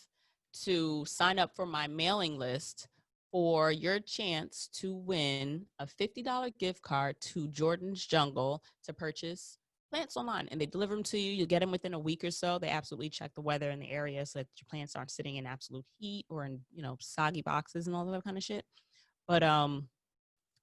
to sign up for my mailing list for your chance to win a $50 gift card to Jordan's Jungle to purchase plants online. And they deliver them to you. You'll get them within a week or so. They absolutely check the weather in the area so that your plants aren't sitting in absolute heat or in, soggy boxes and all that kind of shit. But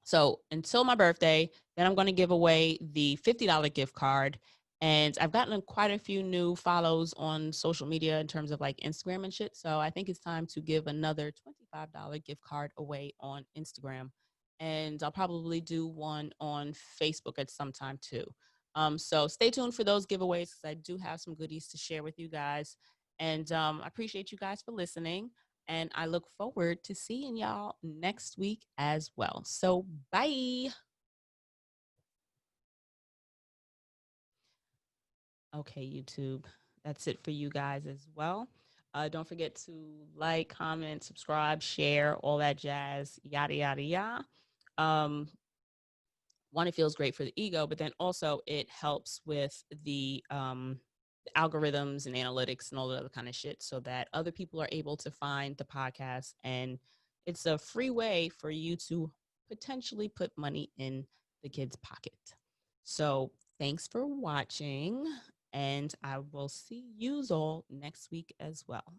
so until my birthday, then I'm going to give away the $50 gift card. And I've gotten quite a few new follows on social media in terms of like Instagram and shit. So I think it's time to give another $25 gift card away on Instagram. And I'll probably do one on Facebook at some time too. So stay tuned for those giveaways because I do have some goodies to share with you guys. And I appreciate you guys for listening. And I look forward to seeing y'all next week as well. So bye. Okay, YouTube. That's it for you guys as well. Don't forget to like, comment, subscribe, share, all that jazz, yada, yada, yada. One, it feels great for the ego, but then also it helps with the algorithms and analytics and all the other kind of shit so that other people are able to find the podcast. And it's a free way for you to potentially put money in the kid's pocket. So thanks for watching, and I will see you all next week as well.